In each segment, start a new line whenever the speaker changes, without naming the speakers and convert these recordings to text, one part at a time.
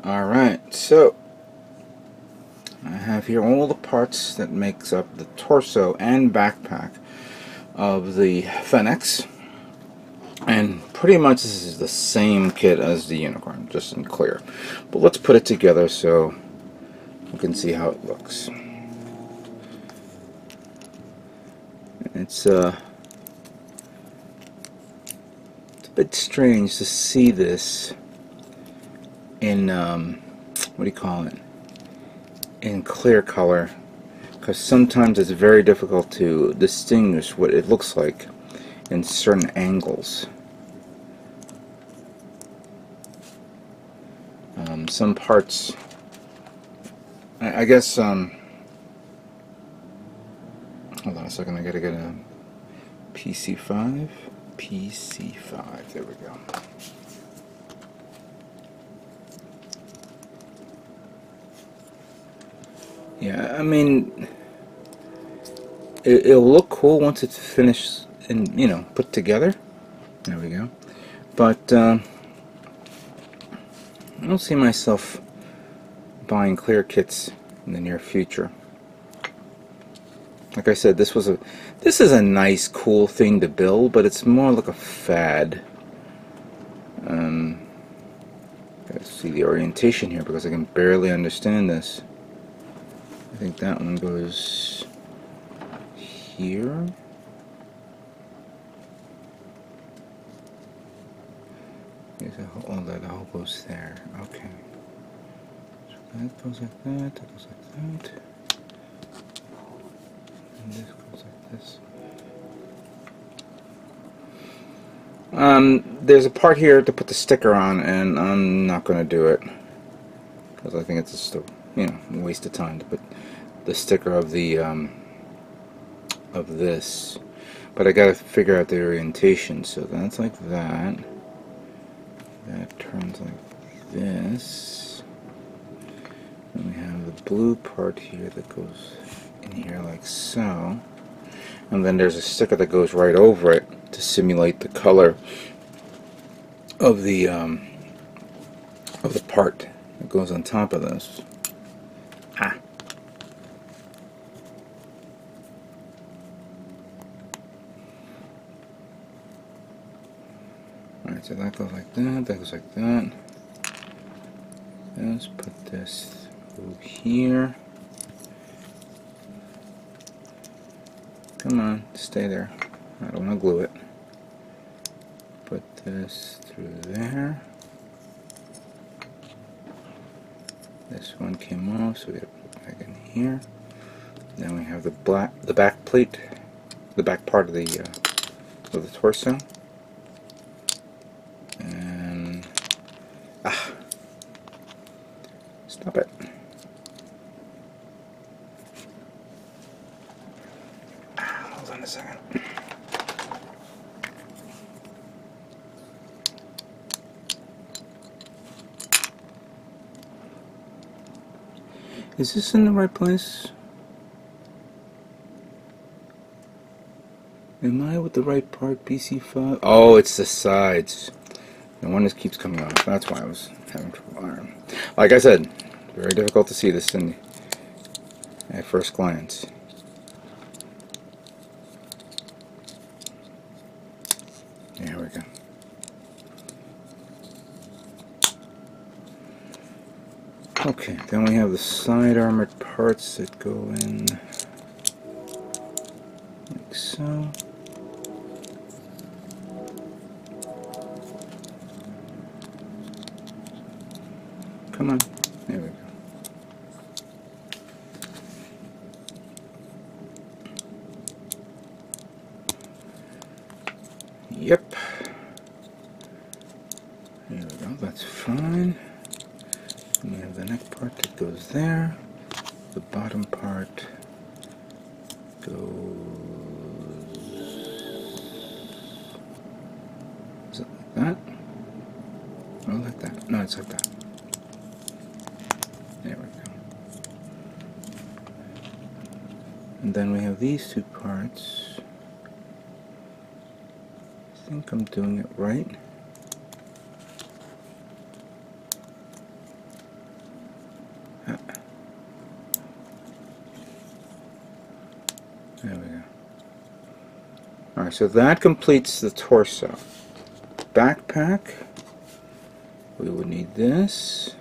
Alright, so I have here all the parts that makes up the torso and backpack of the Phenex, and pretty much this is the same kit as the Unicorn, just in clear. But let's put it together so we can see how it looks. It's a bit strange to see this in what do you call it? In clear color, because sometimes it's very difficult to distinguish what it looks like in certain angles. Some parts, I guess, hold on a second, I gotta get a PC5, there we go. Yeah, I mean, it'll look cool once it's finished and, you know, put together. There we go. But I don't see myself buying clear kits in the near future. Like I said, this is a nice, cool thing to build, but it's more like a fad. Gotta see the orientation here because I can barely understand this. I think that one goes here. Oh, that all goes there. Okay. So that goes like that, that goes like that. And this goes like this. There's a part here to put the sticker on, and I'm not going to do it because I think it's just a, you know, waste of time to put the sticker of the of this. But I got to figure out the orientation. So that's like that. That turns like this. And we have the blue part here that goes in here like so. And then there's a sticker that goes right over it to simulate the color of the part that goes on top of this. Ah. Alright, so that goes like that, that goes like that. Let's put this through here. Come on, stay there. I don't want to glue it. Put this through there. This one came off, so we have to put it back in here. Then we have the back plate, the back part of the torso. And stop it. Hold on a second. Is this in the right place? Am I with the right part, PC5? Oh, it's the sides. The one that keeps coming off. That's why I was having trouble. Like I said, very difficult to see this at first glance. There we go. Okay, then we have the side armored parts that go in like so. Come on, there we go. Yep. There we go, that's fine. And we have the neck part that goes there. The bottom part goes... Is it like that? Oh, like that. No, it's like that. There we go. And then we have these two parts. I think I'm doing it right. Alright, so that completes the torso. Backpack, we would need this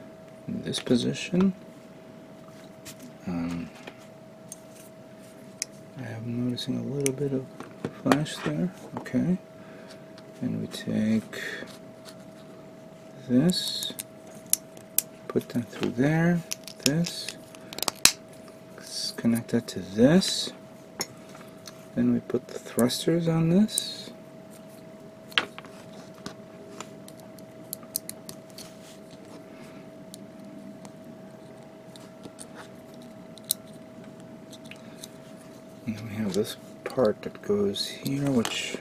in this position. I am noticing a little bit of flash there. Okay. And we take this, put that through there, this, let's connect that to this, then we put the thrusters on this, and then we have this part that goes here, which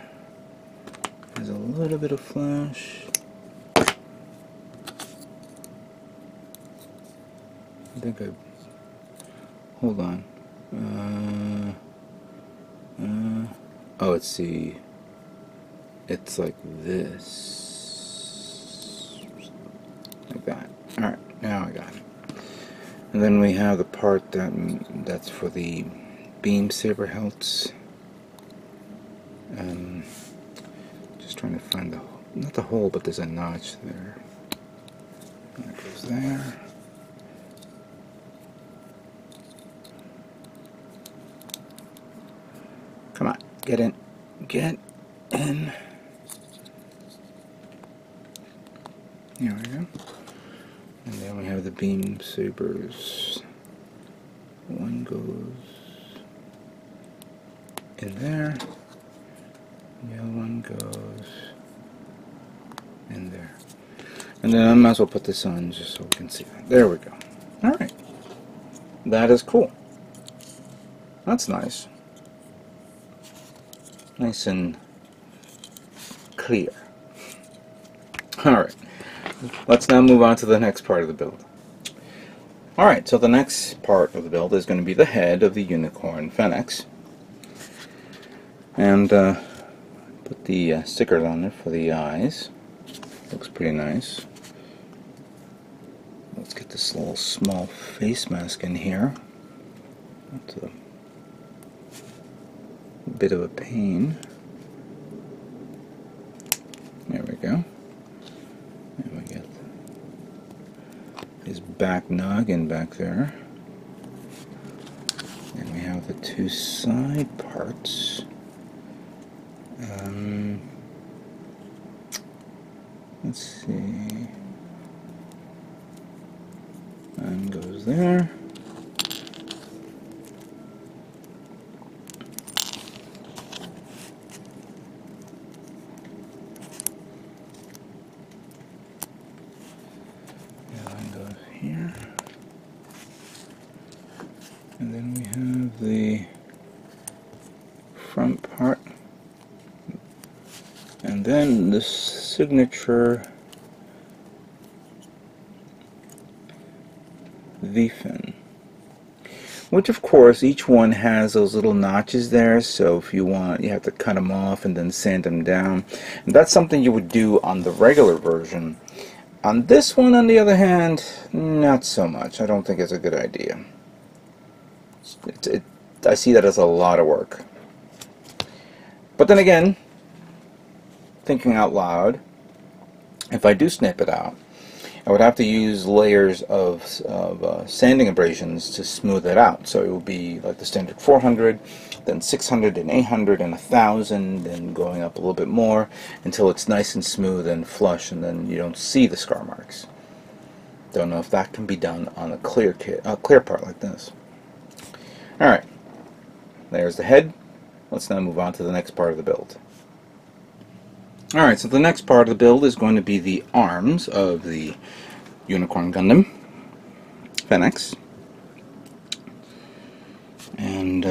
has a little bit of flash. I think hold on. Oh, it's like this. Like that. Alright, now I got it. And then we have the part that's for the beam saber hilts. Just trying to find the, not the hole, but there's a notch there. That goes there. Come on, get in. Get in. There we go. And then we have the beam sabers. One goes in there. The other one goes in there. And then I might as well put this on just so we can see that. There we go. Alright. That is cool. That's nice. Nice and clear. Alright, let's now move on to the next part of the build. Alright, so the next part of the build is going to be the head of the Unicorn Phenex. And put the stickers on it for the eyes. Looks pretty nice. Let's get this little small face mask in here. That's a bit of a pain. There we go. And we get his back noggin back there. And we have the two side parts. Let's see. And goes there. Here, and then we have the front part, and then the signature V-fin, which of course each one has those little notches there, so if you want, you have to cut them off and then sand them down, and that's something you would do on the regular version. On this one, on the other hand, not so much. I don't think it's a good idea. I see that as a lot of work. But then again, thinking out loud, if I do snip it out, I would have to use layers of sanding abrasions to smooth it out. So it would be like the standard 400, then 600 and 800 and 1000, and going up a little bit more until it's nice and smooth and flush, and then you don't see the scar marks. Don't know if that can be done on a clear part like this. Alright, there's the head. Let's now move on to the next part of the build. Alright, so the next part of the build is going to be the arms of the Unicorn Gundam Phenex. And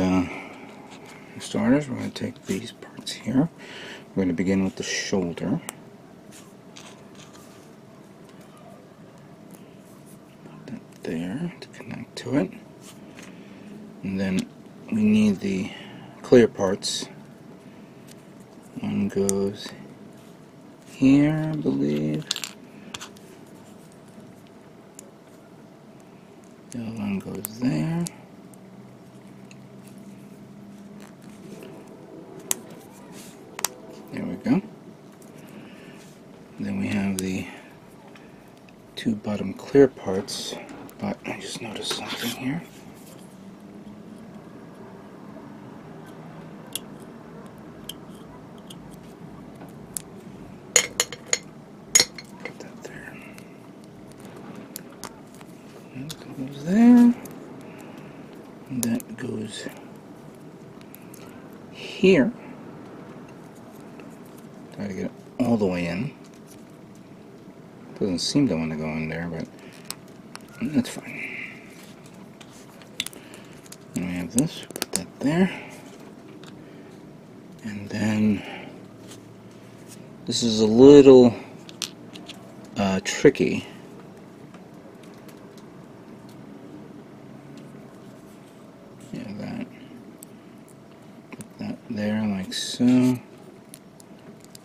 for starters, we're going to take these parts here. We're going to begin with the shoulder. Put that there to connect to it. And then we need the clear parts. One goes here, I believe. The other one goes there. two bottom clear parts, but I just noticed something here. Get that there. That goes there. And that goes here. Try to get it all the way in. Doesn't seem to want to go in there, but that's fine. And we have this, put that there. And then this is a little tricky. Yeah, that. Put that there like so.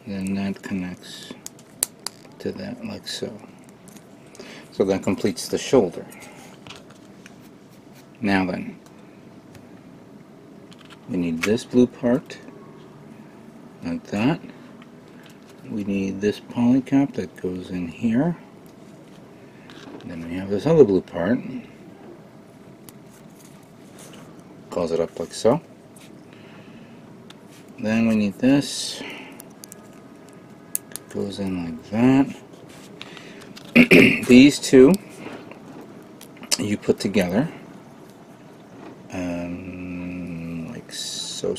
Then that connects to that like so. So that completes the shoulder. Now then, we need this blue part like that. We need this polycap that goes in here. Then we have this other blue part. Close it up like so. Then we need this. Goes in like that. These two you put together like so.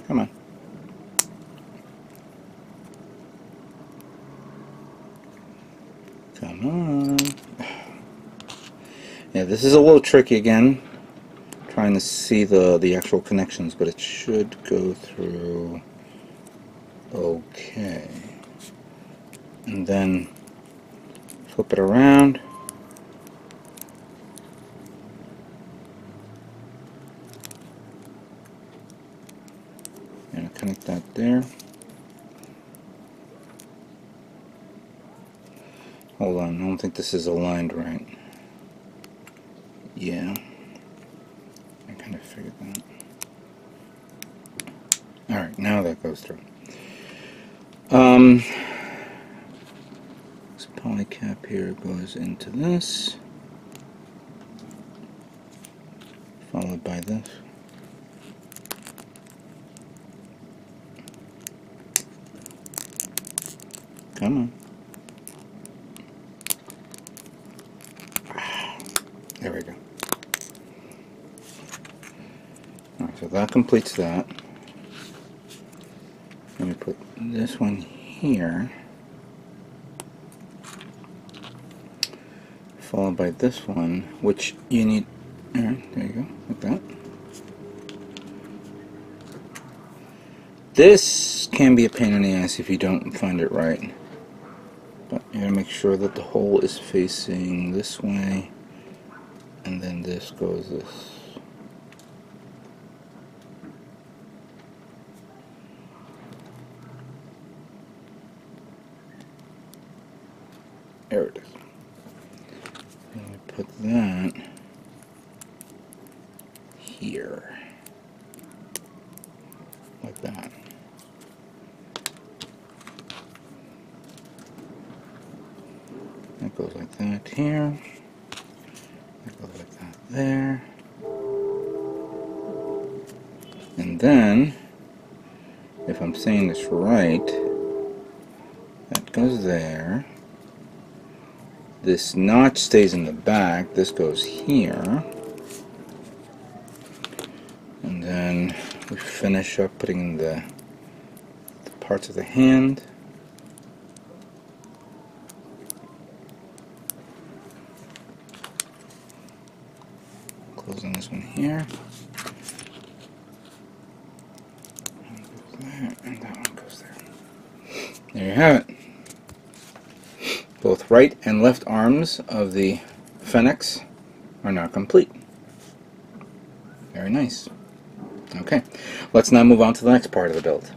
Come on. Come on. Yeah, this is a little tricky again, trying to see the actual connections, but it should go through okay. And then flip it around. And connect that there. Hold on, I don't think this is aligned right. Yeah. I kind of figured that. Alright, now that goes through. This polycap here goes into this, followed by this. Come on. There we go. Alright, so that completes that. Let me put this one here, followed by this one, which you need. Alright, there you go, like that. This can be a pain in the ass if you don't find it right. But you gotta make sure that the hole is facing this way, and then this goes this. There it is. And we put that here, like that. That goes like that here. That goes like that there. And then, if I'm saying this right, that goes there. This notch stays in the back. This goes here. And then we finish up putting in the parts of the hand. Closing this one here. And that one goes there. There you have it. Both right and left arms of the Phenex are now complete. Very nice. Okay, let's now move on to the next part of the build.